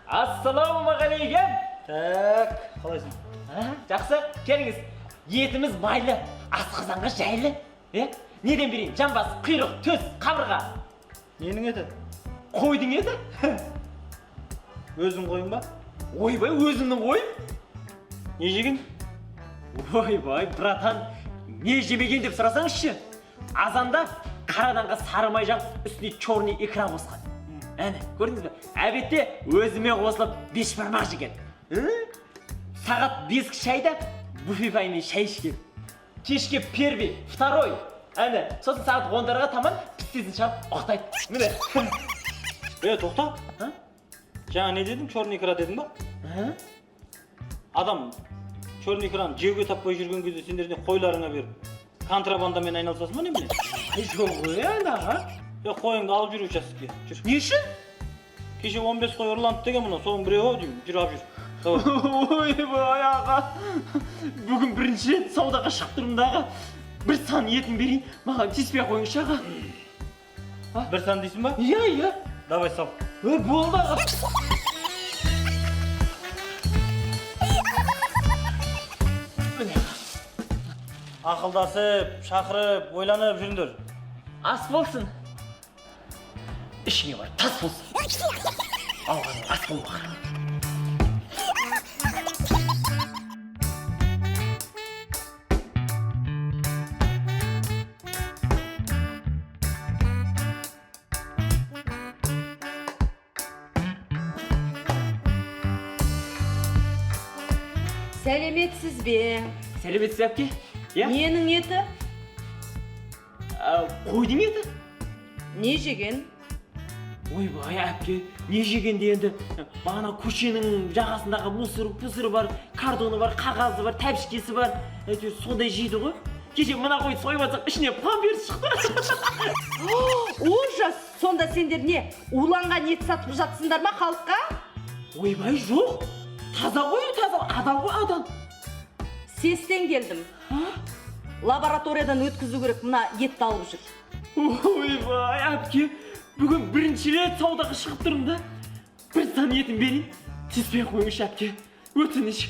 Ассалаумағалейкум. Так, қалайсың? Жақсы, келіңіз. Етіміз майлы, асқазанға жайлы. Неден берейін? Жамбас, құйрық, төс, қабырға. Ненің еті? Қойдың еті? Өзің қойың ба? Ойбай, өзімнің қойым. Не жеген? Ойбай, братан, не жемеген деп сұрасаңызшы. Азанда қараданға сары май жағып, үстіне черный икра қосқан. Әне, көрдіңіз бе? Әбетте өзіме қосылып бешбармақ жеген. Сағат 5 шайда буфетбаймен шай ішкен. Кешке первый, второй. Әне, сосын сағат 10-дарға таман пістесін шап ұқтайды. Міне. Тоқта. Жаңа не дедің? Черный икра дедің ба? Адам черный икраны жеуге таппай жүрген кезде сендерден қойларыңа беріп, контрабандамен айналысасың ба немене? Жоқ қой, аға. Қойыңды алып жүр участокке. Жүр. Не үшін? Кеше 15 қой ұрланды деген мұны, соның біреуі деймін. Жүр, алып жүр. Ойбай, аға. Бүгін бірінші рет саудаға шығып тұрмын аға. Bir сан етін берейін, маған тиіспей қойыңызшы аға. Bir сан дейсің ба? Иә. Давай сал. Болды аға. Ақылдасып, шақырып, ойланып жүріңдер. Ас болсын. Ішіңе бар, тас болсын. Алған ас болмақ. Сәлеметсіз бе? Сәлеметсіз әпке? Ненің еті? Қойдың еті? Не жеген? Ойбай әпке, не жегенде енді бағана көшенің жағасындағы мусыры бар, картоны бар, қағазы бар, тәпішкесі бар. Әйтеуір сондай жейді ғой. Кеше мына қойды сойып атсақ, ішіне памперс шықты. Ужас! Сонда сендер не? Уланған ет сатып жатсыңдар ма халыққа? Ойбай, жоқ. Таза қой, таза, адал ғой, адал. Сестен келдім. Лабораториядан өткізу керек, мына етті алып жүр. Ойбай, әпке, бүгін бірінші рет саудаға шығып тұрмын да. Bir сан етін берейін, тиіспей қойыңыз әпке. Өтініш.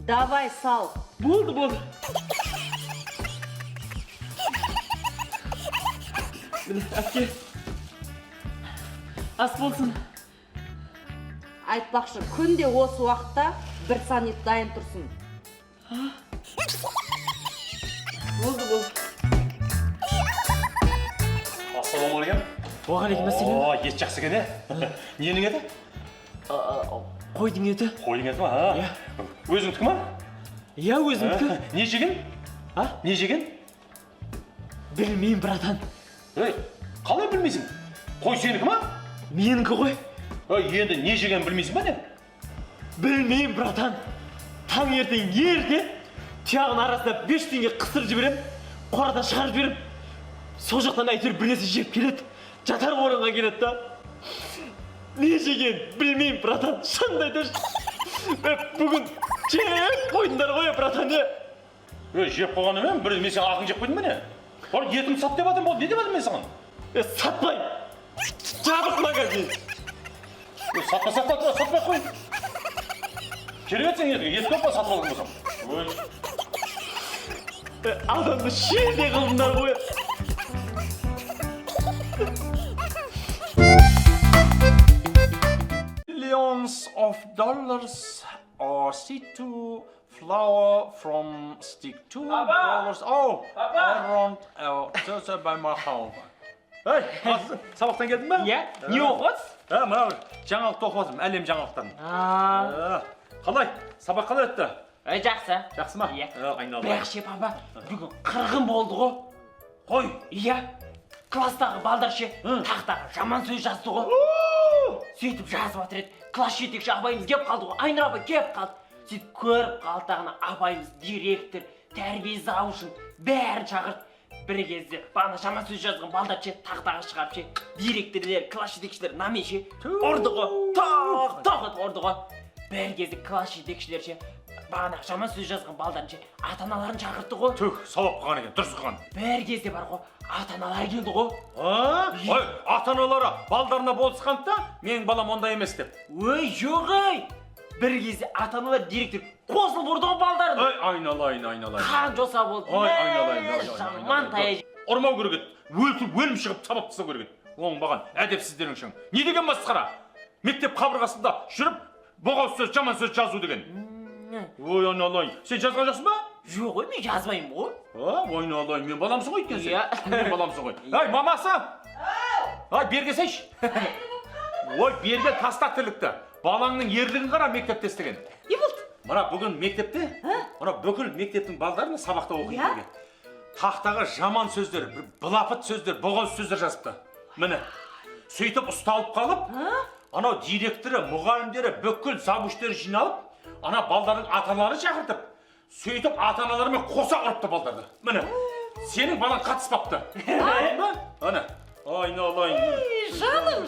Давай, сал. Болды. Міне, әпке. Ас болсын. Айтпақшы, күнде осы уақытта бір сан ет дайын тұрсын. Болды. Ассалаумағалейкум. Уағалейкумассалам. Ет жақсы екен, ненің еді? Қойдың еті. Қойдың еті ма? Өзіңдікі ма? Иә, өзімдікі. Не жеген? Не жеген? Білмеймін, братан. Қалай білмейсің? Қой сенікі ма? Менікі ғой. Енді не жеген білмейсің ба не? Білмеймін, братан. Таң ертең ерте тұяғын арасына 5 теңге қысырып жіберем, қорадан шығарып жіберем. Сол жақтан әйтеуір бірнәрсе жеп келеді, жатар орынға келеді да. Не жеген білмеймін, братан. Шынымды айтайыншы. Бүгін жеп қойдыңдар ғой, братан. Жеп қойған емен, мен сен ақың жеп қойдың ба не? Бар етімді сат деп адым болды, не деп адым мен саған? Сатпайым. Жабық магазин. Сатпай қой. Керек етсең ет көп па сатып алғың болсам? Адамды шелде қылдыңдар ғой. Millions of dollars are seed to flower from stick to dollars. Around just by my home. Сабақтан келдің ба? Иә, не оқыз? Мынау жаңалықты оқып отырмын, әлем жаңалықтарын. Қалай? Сабақ қалай өтті? Жақсы. Жақсы ма? Иә. Айналды. Бірақ ше, папа, бүгін қырғын болды ғой. Қой. Иә. Класстағы балдар ше, тақтаға жаман сөз жазды ғой. Сөйтіп жазып отыр еді. Класс жетекші апайымыз кеп қалды ғой. Айнұр апай кеп қалды. Сөйтіп көріп қалды тағына апайымыз, директор, тәрбие завушын бәрін шақырды. Bir кезде бана жаман сөз жазған балдар ше, тақтаға шығарып ше, директорлер, класс жетекшілер намен ше, ұрды ғой. Тақ ұрды ғой. Bir кезде класс жетекшілер ше, бағана жаман сөз жазған балдарын ше, ата-аналарын шақыртты ғой. Түк, сауап қылған екен, дұрыс қылған. Bir кезде бар ғой, ата-аналар келді ғой. Ой, ата-аналары балдарына болысқанда, менің балам ондай емес деп. Ой, жоқ ей. Bir кезде ата-аналар директор қосылып ұрды ғой балдарды. Айналайын. Қан жоса болды. Жаман таяй. Ұрмау керек еді. Өлім шығып сабап тастау керек еді. Оңбаған әдепсіздерің үшін. Не деген масқара? Мектеп қабырғасында жүріп, боғауыз сөз, жаман сөз жазу деген. Ой, айналайын. Сен жазған жоқсың ба? Жоқ ғой, мен жазбаймын ғой. Айналайын, мен баламсың ғой екен сен. Иә. Мен баламсың ғой. Ай, мамасы! Ай, берге сейші. Ой, берге таста тірлікті. Балаңның ерлігін қара мектепте істеген. Не болды? Мына бүгін мектепте, мына бүкіл мектептің балдарына сабақта оқиды. Тақтаға жаман сөздер, бір былапыт сөздер, боғауыз сөздер жазыпты. Міне, сөйтіп ұсталып қалып, анау директоры, мұғалімдері, бүкіл забуштері жиналып, ана балдардың ата-аналарын шақыртып, сөйтіп ата-аналарымен қоса ұрыпты балдарды. Міне, сенің балаң қатыспапты. Ана, айналайын. Жаным,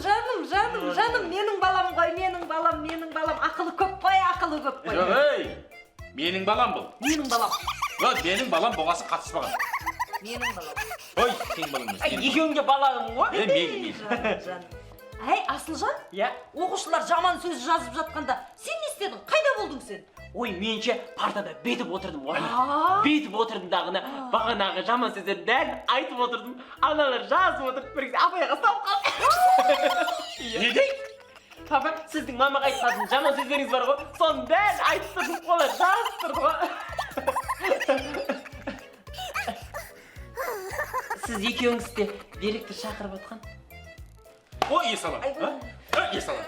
менің балам ғой, менің балам. Ақылы көп қой. Ей, менің балам бұл. Менің балам. Менің балам боғасы қатыспаған. Менің балам. Ой, сенің балаң емес. Екеуіңде балағың ғой. Мен. Әй, Асылжан, Иә. оқушылар жаман сөз жазып жатқанда, сен не істедің? Қайда болдың сен? Ой, менше партада бетіп отырдым ғой. Бетіп отырдым дағына, бағанағы жаман сөздер дәл айтып отырдым. Аналар жазып отырып, бір кезде апайға салып қалды. Не дейді? Папа, сіздің мамаға айтқан жаман сөздеріңіз бар ғой, соны дәл айтып тұрдым, олар жазып тұрды ғой. Сіз екеуіңіз де директор шақырып отқан. Ой, есалам. Есалам.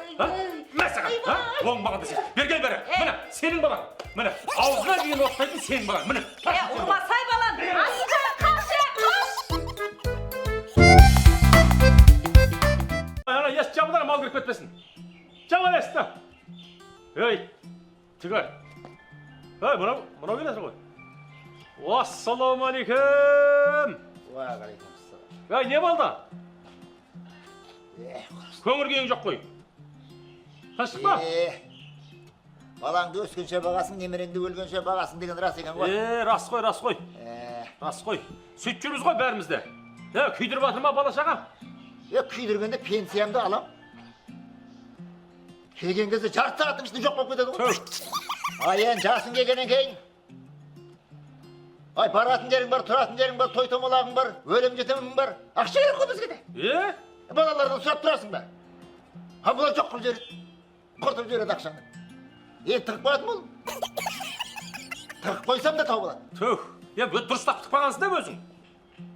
Мәсіған. Оң бағанда сен. Берген бәрі. Міне, сенің балаң. Міне, аузына деген оқтайтын сенің балаң. Міне. Ұрмасай балам. Асылжан, Ана, ес жабылар, мал кіріп кетпесін. Жабыл есті. Ей, түгір. Ей, мынау келесің ғой. Ассаламалейкум. Ей, не болды? Көңір күйің жоқ қой. Қашық па? Балаңды өскенше бағасын, немереңді өлгенше бағасын деген рас екен ғой. Рас қой. Рас қой. Сөйтіп жүрміз ғой бәрімізде. Күйдіріп атыр ма бала-шаға? Күйдіргенде пенсиямды алам. Келген кезде жарты сағаттың ішінде жоқ болып кетеді ғой. Ай, жасың келгеннен кейін. Ай, баратын жерің бар, тұратын жерің бар, той-томалағың бар, өлім жетімің бар. Ақша керек қой бізге де. Балалардан сұрап тұрасың ба? Бұлар жоқ қылып жібереді. Құртып жібереді ақшаны. Тығып қоятын бол. Тығып қойсам да тау болады. Дұрыстап тықпағансың да өзің.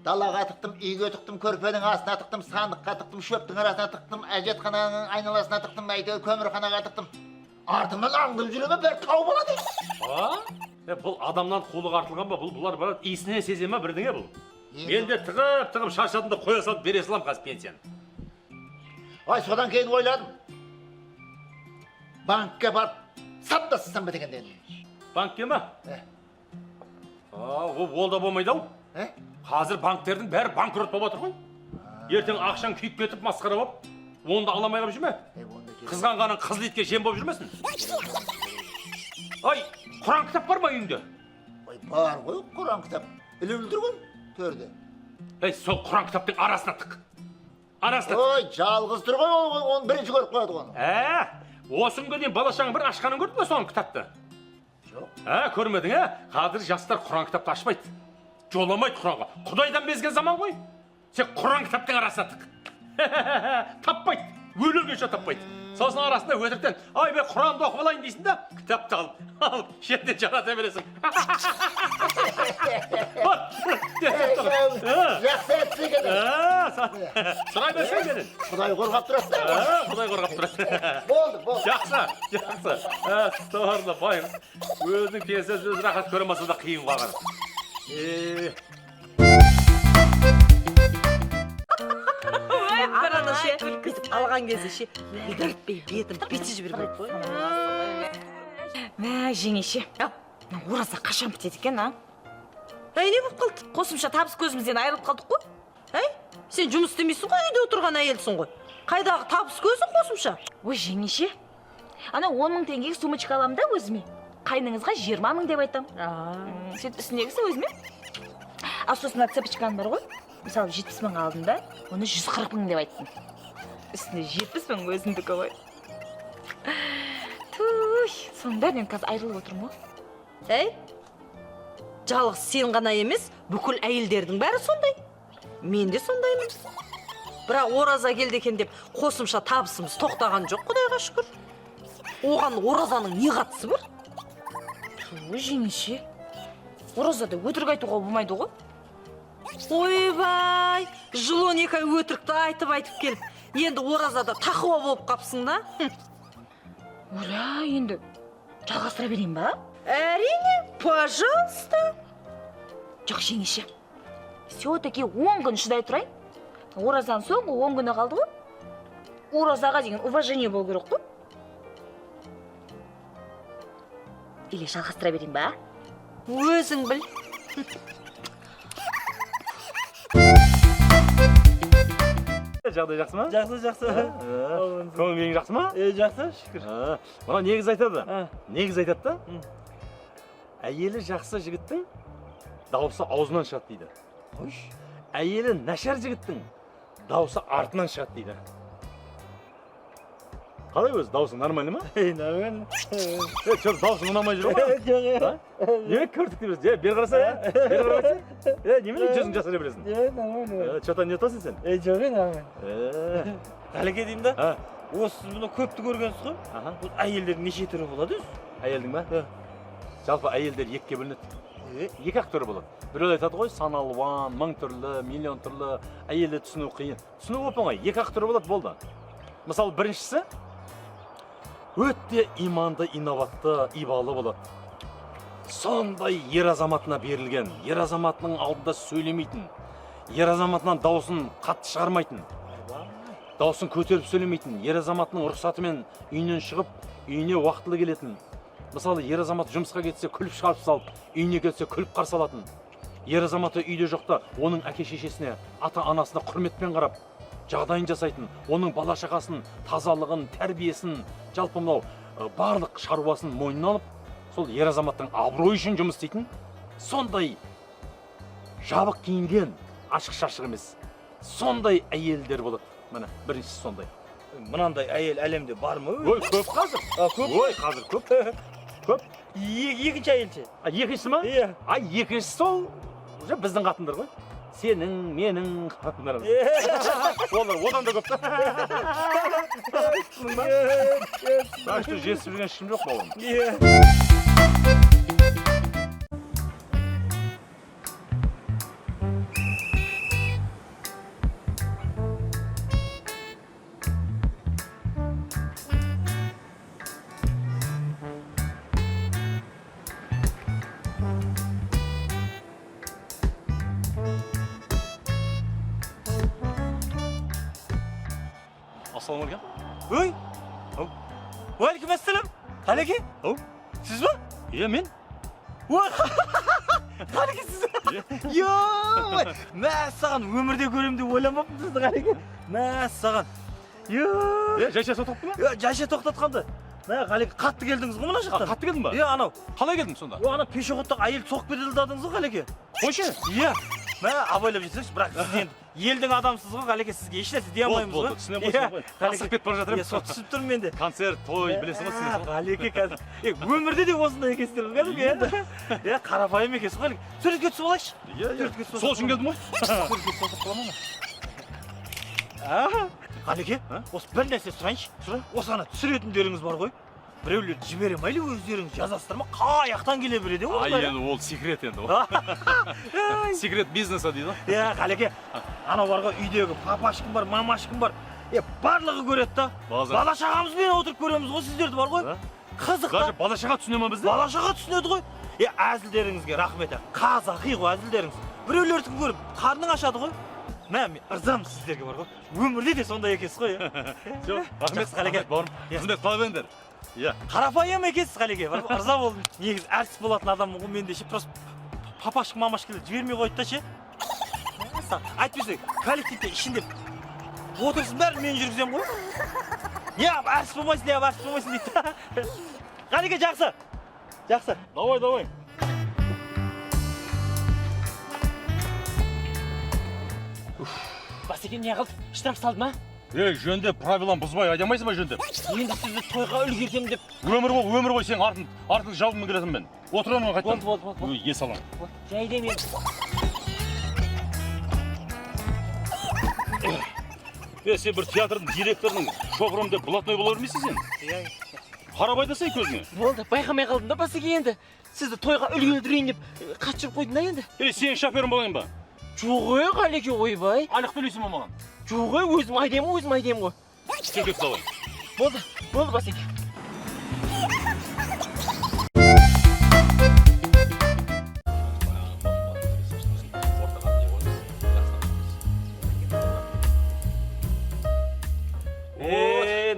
Далаға тықтым, үйге тықтым, көрпенің астына тықтым, сандыққа тықтым, шөптің арасына тықтым, әжетхананың айналасына тықтым, әйтеуір көмірханаға тықтым. Артымнан аңдып жүреме бәрі тау болады. Бұл адамнан қулық артылған ба? Бұлар бар исіне сезе ме бірдеңе бұл? Мен де тығып шаршадымда қоя салып бере салам қазір пенсияны. Ай, содан кейін ойладым. Банкке барып, сап тастасам ба деген дедім. Банкке ма? Ол да болмайды ау. Қазір банктердің бәрі банкрот болып жатыр ғой. Ертең ақшаң күйіп кетіп масқара болып, оны да аламай қалып жүрме? Қызғанғаның қызыл итке жем болып жүрмесін? Ай, Құран кітап бар ма үйіңде? Ой, бар ғой, Құран кітап. Ілулдір ғой, төрде. Сол Құран кітаптың арасына тық. Арасына. Ой, жалғыз тұр ғой, оны бірінші көріп қояды оны. Осы күнге дейін бала-шағаң бір ашқанын көрдің бе соның кітапты? Жоқ. Көрмедің, қазір жастар Құран кітапты ашпайды. Жоламайды Құранға. Құдайдан безген заман ғой. Сен Құран кітаптың арасына тық. Таппайды. Өлергенше таппайды. Сосын арасында өтіріктен, ай бе Құранды оқып алайын дейсің да, кітапты алып, шетте жарата бересің. Жақсы әтсі кеді. Сұрай берсең кеді. Құдай қорғап тұрады. Құдай қорғап тұрады. Болды. Жақсы. Сорлы байым. Өзінің пенсиясы өз рахат көремаса да қиын қалған. Қараны ше, бүйтіп алған кезде ше, білдіртпей бетім бетсіз жіберіп қой. Мә, жеңеше, ораза қашан бітеді екен, а? Не болып қалды? Қосымша табыс көзімізден айырылып қалдық қой? Сен жұмыс істемейсің ғой, үйде отырған әйелсің ғой. Қайдағы табыс көзі қосымша? Ой, жеңеше, ана 10 мың теңгеге сумочка аламын да өзіме. Қайныңызға 20 мың деп айтам. Сөйтіп үстіндегісі өзіме. Сосын цепочкаң бар ғой. Мысалы 70 мың алдым да, оны 140 мың деп айттым. үстіне 70 мың өзімдікі ғой. Туй, соның бәрінен қазір айырылып отырмын ғой. Әй, жалғыз сен ғана емес, бүкіл әйелдердің бәрі сондай. Мен де сондаймын. Бірақ ораза келді екен деп қосымша табысымыз тоқтаған жоқ, Құдайға шүкір. Оған оразаның не қатысы бар? Туй, жеңеше. Оразада өтірік айтуға болмайды ғой. Ойбай, жыл 12 ай өтірікті айтып келіп, енді оразада тақуа болып қапсың да? Оля, енді жалғастыра берейін ба? Әрине, пожалуйста. Жоқ, жеңеше. Все-таки 10 күн шыдай тұрайын. Оразадан соң 10 күні қалды ғой. Оразаға деген уважение болу керек қой. Или жалғастыра берейін ба? Өзің біл. Жағдай жақсы ма? Жақсы. Көңіл күйің жақсы ма? Жақсы, шүкір. Мына негіз айтады. Негіз айтады да. Әйелі жақсы жігіттің дауысы аузынан шығады дейді. Әйелі нашар жігіттің дауысы артынан шығады дейді. Қалай өзі, дауысың нормальный ма? Нормально. Чөр, дауысың ұнамай жүр ма? Жоқ. Неме көрдік дейміз? Бері қараса, бері қараса. Неме жүзің жасыра бересің? Нормально. Что-то не тосың сен? Жоқ, нормально. Қалеке деймін да? Осы сіз бұны көпті көргенсіз ғой? Бұл әйелдердің неше түрі болады өзі? Әйелдің ба? Жалпы әйелдер екіге бөлінеді. Екі-ақ түрі болады. Біреулер айтады ғой, сан алуан, мың түрлі, миллион түрлі. Әйелді түсіну қиын. Түсіну оп-оңай, екі-ақ түрі болады, болды. Мысалы, біріншісі өте иманды, инабатты, ибалы болады. Сондай ер азаматына берілген, ер азаматының алдында сөйлемейтін, ер азаматынан дауысын қатты шығармайтын, дауысын көтеріп сөйлемейтін, ер азаматының рұқсатымен үйінен шығып, үйіне уақытылы келетін. Мысалы, ер азамат жұмысқа кетсе, күліп шығарып салып, үйіне келсе, күліп қарсы алатын. Ер азаматы үйде жоқта, оның әке-шешесіне, ата-анасына құрметпен қарап, жағдайын жасайтын, оның бала-шағасын, тазалығын, тәрбиесін, жалпы мынау барлық шаруасын мойнына алып, сол ер азаматтың абыройы үшін жұмыс істейтін, сондай жабық киінген, ашық-шашық емес, сондай әйелдер болады. Міне, біріншісі сондай. Мынандай әйел әлемде бар ма? Ой, көп қазір. Көп? Ой, қазір көп. Көп. Екінші әйелше? Екіншісі ма? Иә. Екіншісі сол уже біздің қатындар ғой. Сенің, менің қатындарымыз. Олар одан да көп та. Так что жесіп жүрген ішім жоқ бауырым. Ассалаумағалейкум. Ой! Уалейкум ассалам. Қалеке? Сіз ба? Иә, мен. Қалеке сіз ба? Йой! Мә саған өмірде көрем деп ойламаппын сізді Қалеке. Мә саған. Йой! Жайша тоқтатты ма? Жайша тоқтатқанды. Мә Қалеке қатты келдіңіз ғой мына жақтан. Қатты келдің ба? Иә, анау. Қалай келдің сонда? Ана пешеходтағы әйел соғып кетілдадыңыз ғой Қалеке. Қойшы. Иә. Мә абайлап жүрсеңізші, бірақ сіз енді елдің адамсыз ғой Қалеке, сізге ешнәрсе дей алмаймыз ғой. Түсіне қойсын ғой. Асырып кетіп бара жатырмын. Сол түсіп тұрмын мен де. Концерт, той, білесің ғой сен. Қалеке қазір. Өмірде де осындай екенсіздер ғой кәдімгі. Иә, қарапайым екенсіз ғой Қалеке. Суретке түсіп алайықшы. Иә. Сол үшін келдім ғой. Суретке түсіп алсақ бола ма? Қалеке, осы бір нәрсе сұрайыншы. Сұра. Осы ана түсіретіндеріңіз бар ғой. Біреулерді жібере ма или өздеріңіз жазасыздар ма? Қай жақтан келе береді ғой? Енді ол секрет енді. Секрет бизнеса дейді. Иә, Қалеке, анау бар ғой, үйдегі папашкім бар, мамашкім бар. Барлығы көреді да. Бала-шағамызбен отырып көреміз ғой, сіздерді бар ғой. Қызық та. Даже бала-шаға түсіне ма бізді? Бала-шаға түсінеді ғой. Әзілдеріңізге рахмет. Қазақи ғой әзілдеріңіз. Біреулерді көріп, қарның ашады ғой. Мен ырзамын сіздерге бар ғой. Өмірде де сондай екенсіз ғой. Рахмет Қалеке. Бауырым, қызмет қыла беріңдер. Қарапайым екенсіз Қалеке, ырза болдым. Негізі әртіс болатын адаммын ғой, мен де ше просто папашкім мамашкілер жібермей қойды да ше. Айтпесе коллективте ішінде отырсын бәрін мен жүргіземін ғой. Не әртіс болмайсың, не әртіс болмайсың дейді. Қалеке жақсы. Жақсы. Давай. Басеке не қылды? Штраф салды ма? Жөндеп правиланы бұзбай айдамайсың ба жөндеп? Енді сізді тойға үлгертем деп. Өмір ғой сен артын жауыммен келесің мен. Отыр орныңа қайтпан. Болды. Ес алам. Жайда мен. Сен бір театрдың директорының шоғырым деп блатной бола бермейсің сен? Қарап айдасай көзіңе. Болды, байқамай қалдым да басеке енді. Сізді тойға үлгердірейін деп қашып қойдың да енді. Сен шоферің болайын ба? Жоқ, Қалеке ойбай. Айлық төлейсің ба маған? Жоқ, өзім айдаймын ғой. Сен кеп салайын. Болды басеке.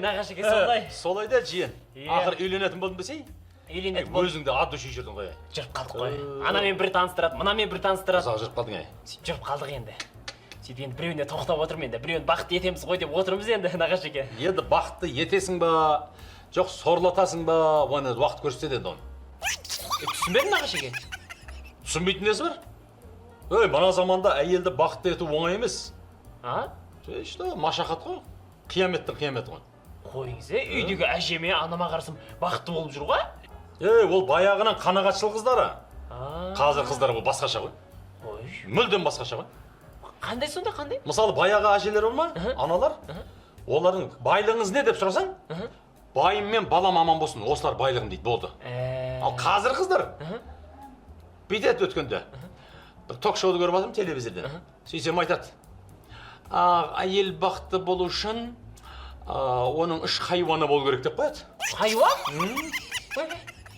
Нағашеке солай. Солай да жиен. Ақыр үйленетін болдың бесей? Үйленетін болды. Өзіңді ат дұши жүрдің ғой. Жүріп қалдық қой. Анамен бір таныстырады, мынамен бір таныстырады. Ұзақ жүріп қалдың Сөйтіп жүріп қалдық енді. Сөйтіп енді біреуіне тоқтап отырмын енді. Біреуін бақытты етеміз ғой деп отырмыз енді нағашеке. Енді бақытты етесің ба, жоқ сорлатасың ба, оны уақыт көрсетеді енді оны. Түсінбедім нағашеке. Түсінбейтін несі бар? Мына заманда әйелді бақытты ету оңай емес. Işte машақат қой. Қияметтің қияметі ғой. Қойыңыз, үйдегі әжеме анама қарасам бақытты болып жүр ғой. Ол баяғынан қанағатшыл қыздары. Қазір қыздар бұл басқаша ғой. Мүлдем басқаша ғой. Қандай сонда, қандай? Мысалы баяғы әжелер болма, аналар, олардың байлығыңыз не деп сұрасаң, байым мен балам аман болсын, осылар байлығым дейді, болды. Ал қазір қыздар бүйтеді өткенде. Бір ток-шоуды көріп жатырмын телевизордан. Сөйтсем айтады. Әйел бақытты болу үшін оның үш хайуаны болу керек деп қояды. Хайуан?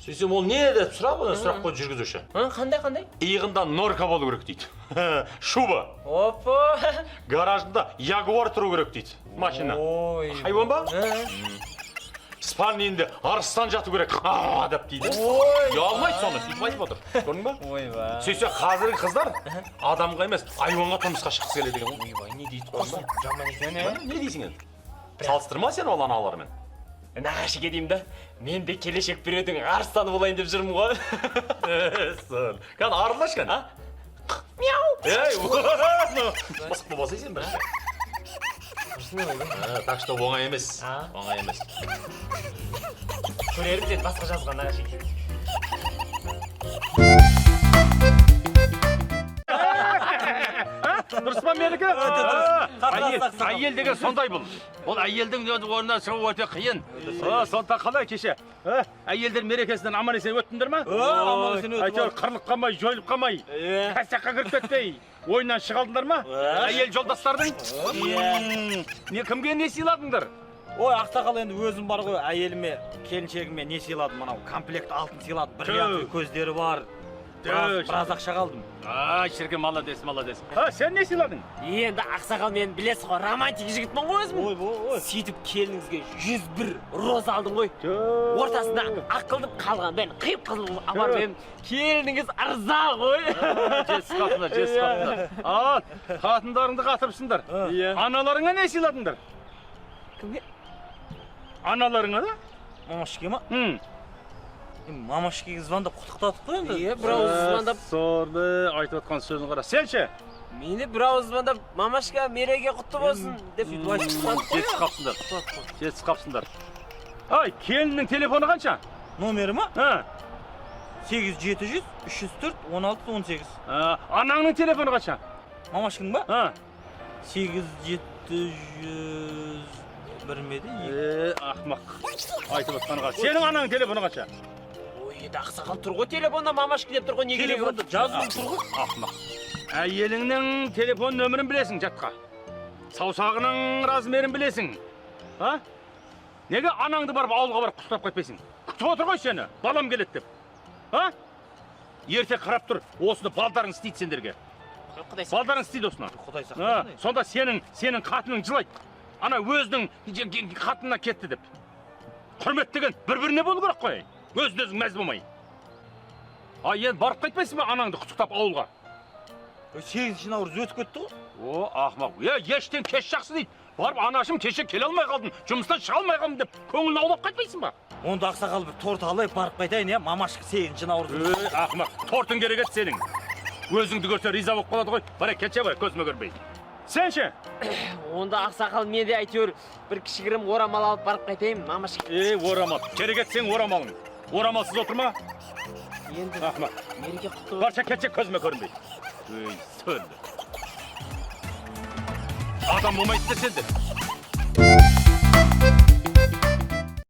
Сөйтсем ол не деп сұрақ қойды жүргізуші. Қандай? Иығында норка болу керек дейді. Шуба. Опа! Гаражында ягуар тұру керек дейді. Машина. Хайуан ба? Спальнийінде арыстан жату керек. Деп дейді. Ұялмайды соны, сөйтіп айтып отыр. Көрдің ба? Ойбай. Сөйтсе қазіргі қыздар адамға емес, айуанға тұрмысқа шыққысы келеді екен. Ойбай, не дейді қосын? Жаман екен, Не дейсің енді? Салыстырма сен ол аналармен. Нағашеке деймін да, мен де келешек біреудің арыстаны болайын деп жүрмін ғой. Қан арылаш кән? Мяу! Мысық болмаса сен бірінші. Так что оңай емес. Оңай емес. Көрерім деді басқа жазған нағашеке. Дұрыс па менікі? Әйел деген сондай бұл. Ол әйелдің орнынан шығу өте қиын. Сонда қалай кеше? Әйелдер мерекесінен аман есен өттіңдер ма? Аман есен өтіп. Әйтеуір қырылып қалмай, жойылып қалмай. Кәсаққа кіріп кетпей. Ойыннан шыға алдыңдар ма? Әйел жолдастардың? Кімге не сыйладыңдар? Ой, ақсақал енді өзім бар ғой, әйеліме, келіншегіме не сыйладым, анау комплект алтын сыйладым, бриллиантовый көздері бар. Біраз ақша қалдым. Шіркін, молодец. Сен не сыйладың? Енді ақсақал мен білесіз ғой, романтик жігітмін ғой өзім. Сөйтіп келініңізге 101 роза алдым ғой. Ортасында ақылдым қалған, мен қиып қызыл апарып келініңіз ырза ғой. Жетсіз қатындар. Ал, қатындарыңды қатырыпсыңдар. Аналарыңа не сыйладыңдар? Кімге? Аналарыңа да? Мамашке ма? Мамашкеге звондап құттықтадық қой енді. Бір ауыз звондап. Сорды айтып отқан сөзін қара. Сен ше? Мені бір ауыз звондап, мамашка мереке құтты болсын деп Жетсіз қапсыңдар. Ай, келіннің телефоны қанша? Номері ма? 8700 304 16 18. Анаңның телефоны қанша? Мамашканың ба? 8700 бір меді? Ақмақ. Айтып отқан қара. Сенің анаңның телефоны қанша? Енді ақсақал тұр ғой телефонда, мамашка деп тұр ғой, не керек? Телефонда жазылып тұр ғой. Ақмақ. Әйеліңнің телефон нөмірін білесің жатқа. Саусағының размерін білесің. Неге анаңды барып ауылға барып құттықтап кетпейсің? Күтіп отыр ғой сені, балам келеді деп. Ерте қарап тұр, осыны балдарың істейді сендерге. Балдарың істейді осыны. Құдай сақтасын. Сонда сенің қатының жылайды. Ана өзінің қатынына кетті деп. Құрмет деген бір-біріне болу керек қой. Өзін мәз болмай. Енді барып қайтпайсың ба анаңды құттықтап ауылға? 8-ші наурыз өтіп кетті ғой. Ақмақ. Ештен кеш жақсы дейді. Барып анашым кеше келе алмай қалдым, жұмыстан шыға алмай қалдым деп көңілін аулап қайтпайсың ба? Онда ақсақал бір торт алайық, барып қайтайын, мамашка 8-ші наурыз. Ақмақ, тортың керек еді сенің. Өзіңді көрсе риза болып қалады ғой. Бар, кетші бар, көзіме көрмей. Сен ше? Онда ақсақал мен де әйтеуір бір кішігірім орамал алып барып қайтайын, мамашка. Орамал. Керек етсең орамалың. Орамалсыз отырма. Енді Ақымақ. мереке құтты. Барша кетшек көзіме көрінбейді. Өй, сөлді. Адам болмайды десеңдер.